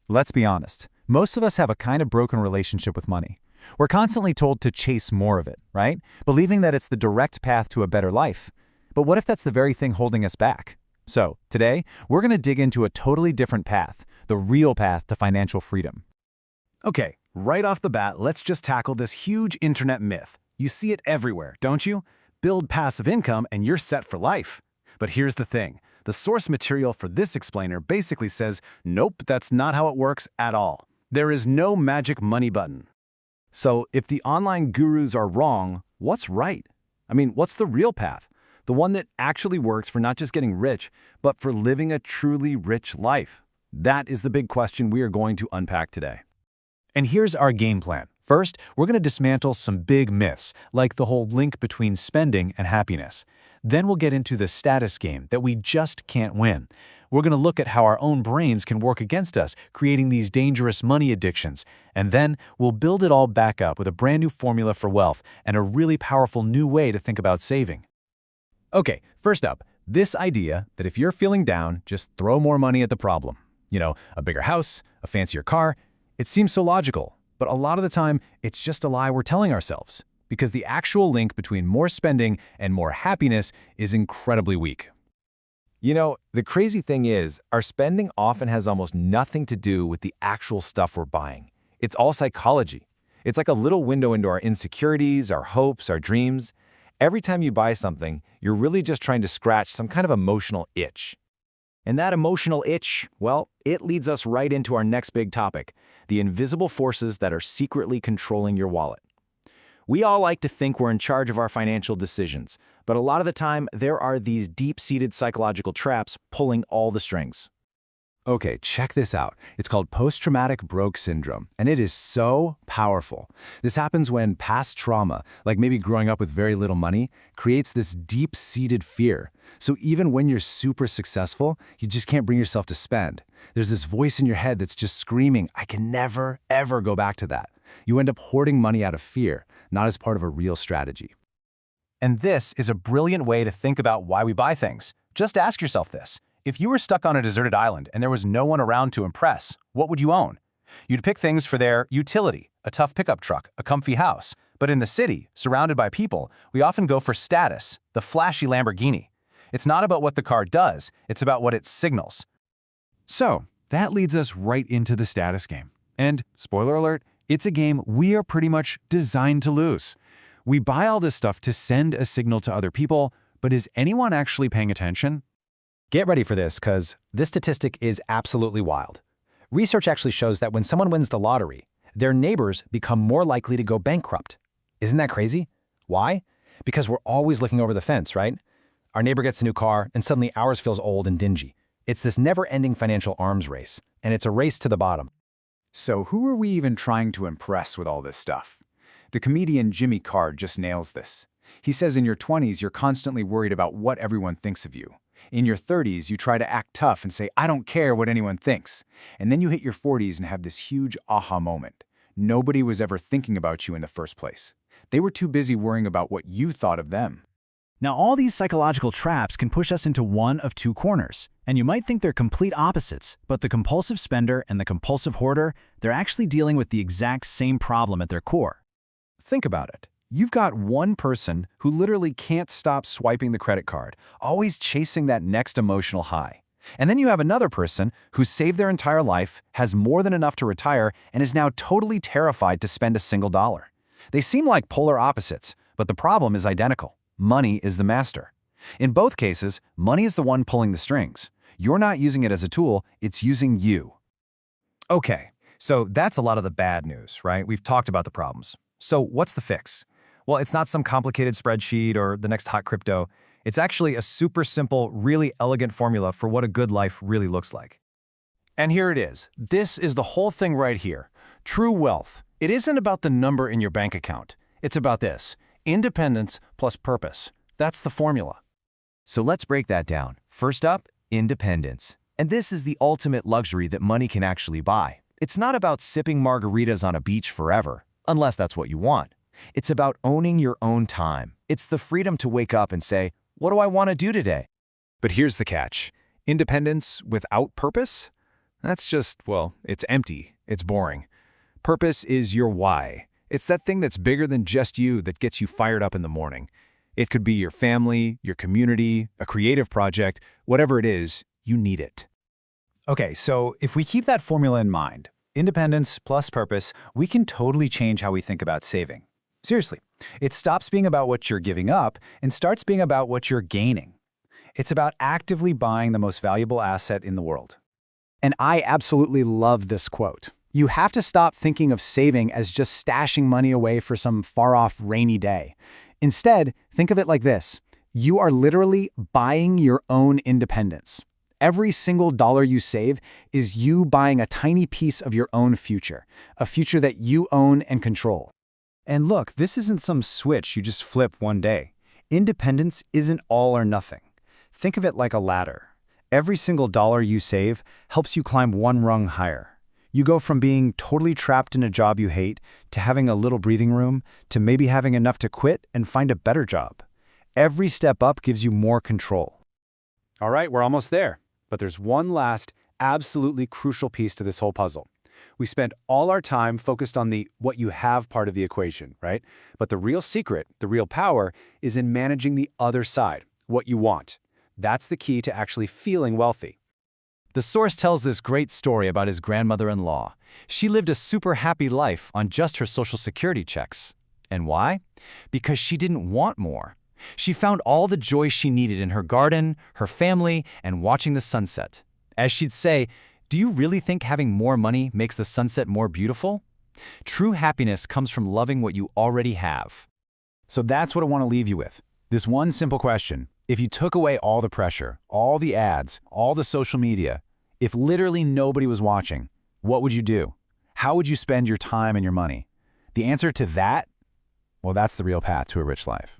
Let's be honest. Most of us have a kind of broken relationship with money. We're constantly told to chase more of it, right? Believing that it's the direct path to a better life. But what if that's the very thing holding us back? So, today, we're going to dig into a totally different path, the real path to financial freedom. Okay, right off the bat, let's just tackle this huge internet myth. You see it everywhere, don't you? Build passive income and you're set for life. But here's the thing. The source material for this explainer basically says, nope, that's not how it works at all. There is no magic money button. So if the online gurus are wrong, what's right? I mean, what's the real path? The one that actually works for not just getting rich, but for living a truly rich life? That is the big question we are going to unpack today. And here's our game plan. First, we're going to dismantle some big myths, like the whole link between spending and happiness. Then we'll get into the status game that we just can't win. We're going to look at how our own brains can work against us, creating these dangerous money addictions. And then we'll build it all back up with a brand new formula for wealth and a really powerful new way to think about saving. Okay, first up, this idea that if you're feeling down, just throw more money at the problem. You know, a bigger house, a fancier car. It seems so logical, but a lot of the time, it's just a lie we're telling ourselves, because the actual link between more spending and more happiness is incredibly weak. You know, the crazy thing is, our spending often has almost nothing to do with the actual stuff we're buying. It's all psychology. It's like a little window into our insecurities, our hopes, our dreams. Every time you buy something, you're really just trying to scratch some kind of emotional itch. And that emotional itch, well, it leads us right into our next big topic, the invisible forces that are secretly controlling your wallet. We all like to think we're in charge of our financial decisions, but a lot of the time, there are these deep-seated psychological traps pulling all the strings. Okay, check this out. It's called post-traumatic broke syndrome, and it is so powerful. This happens when past trauma, like maybe growing up with very little money, creates this deep-seated fear. So even when you're super successful, you just can't bring yourself to spend. There's this voice in your head that's just screaming, I can never, ever go back to that. You end up hoarding money out of fear, not as part of a real strategy. And this is a brilliant way to think about why we buy things. Just ask yourself this. If you were stuck on a deserted island and there was no one around to impress, what would you own? You'd pick things for their utility, a tough pickup truck, a comfy house. But in the city, surrounded by people, we often go for status, the flashy Lamborghini. It's not about what the car does, it's about what it signals. So, that leads us right into the status game. And, spoiler alert, it's a game we are pretty much designed to lose. We buy all this stuff to send a signal to other people, but is anyone actually paying attention? Get ready for this, because this statistic is absolutely wild. Research actually shows that when someone wins the lottery, their neighbors become more likely to go bankrupt. Isn't that crazy? Why? Because we're always looking over the fence, right? Our neighbor gets a new car, and suddenly ours feels old and dingy. It's this never-ending financial arms race, and it's a race to the bottom. So who are we even trying to impress with all this stuff? The comedian Jimmy Carr just nails this. He says in your 20s, you're constantly worried about what everyone thinks of you. In your 30s, you try to act tough and say, I don't care what anyone thinks. And then you hit your 40s and have this huge aha moment. Nobody was ever thinking about you in the first place. They were too busy worrying about what you thought of them. Now, all these psychological traps can push us into one of two corners. And you might think they're complete opposites, but the compulsive spender and the compulsive hoarder, they're actually dealing with the exact same problem at their core. Think about it. You've got one person who literally can't stop swiping the credit card, always chasing that next emotional high. And then you have another person who saved their entire life, has more than enough to retire, and is now totally terrified to spend a single dollar. They seem like polar opposites, but the problem is identical. Money is the master. In both cases, money is the one pulling the strings. You're not using it as a tool, it's using you. Okay, so that's a lot of the bad news, right? We've talked about the problems. So what's the fix? Well, it's not some complicated spreadsheet or the next hot crypto. It's actually a super simple, really elegant formula for what a good life really looks like. And here it is. This is the whole thing right here. True wealth. It isn't about the number in your bank account. It's about this. Independence plus purpose. That's the formula. So let's break that down. First up, independence. And this is the ultimate luxury that money can actually buy. It's not about sipping margaritas on a beach forever, unless that's what you want. It's about owning your own time. It's the freedom to wake up and say, what do I want to do today? But here's the catch. Independence without purpose? That's just, well, it's empty. It's boring. Purpose is your why. It's that thing that's bigger than just you that gets you fired up in the morning. It could be your family, your community, a creative project, whatever it is, you need it. Okay, so if we keep that formula in mind, independence plus purpose, we can totally change how we think about saving. Seriously, it stops being about what you're giving up and starts being about what you're gaining. It's about actively buying the most valuable asset in the world. And I absolutely love this quote. You have to stop thinking of saving as just stashing money away for some far-off rainy day. Instead, think of it like this. You are literally buying your own independence. Every single dollar you save is you buying a tiny piece of your own future, a future that you own and control. And look, this isn't some switch you just flip one day. Independence isn't all or nothing. Think of it like a ladder. Every single dollar you save helps you climb one rung higher. You go from being totally trapped in a job you hate to having a little breathing room to maybe having enough to quit and find a better job. Every step up gives you more control. All right, we're almost there. But there's one last, absolutely crucial piece to this whole puzzle. We spent all our time focused on the what you have part of the equation, right? But the real secret, the real power, is in managing the other side, what you want. That's the key to actually feeling wealthy. The source tells this great story about his grandmother-in-law. She lived a super happy life on just her Social Security checks. And why? Because she didn't want more. She found all the joy she needed in her garden, her family, and watching the sunset. As she'd say, do you really think having more money makes the sunset more beautiful? True happiness comes from loving what you already have. So that's what I want to leave you with. This one simple question. If you took away all the pressure, all the ads, all the social media, if literally nobody was watching, what would you do? How would you spend your time and your money? The answer to that, well, that's the real path to a rich life.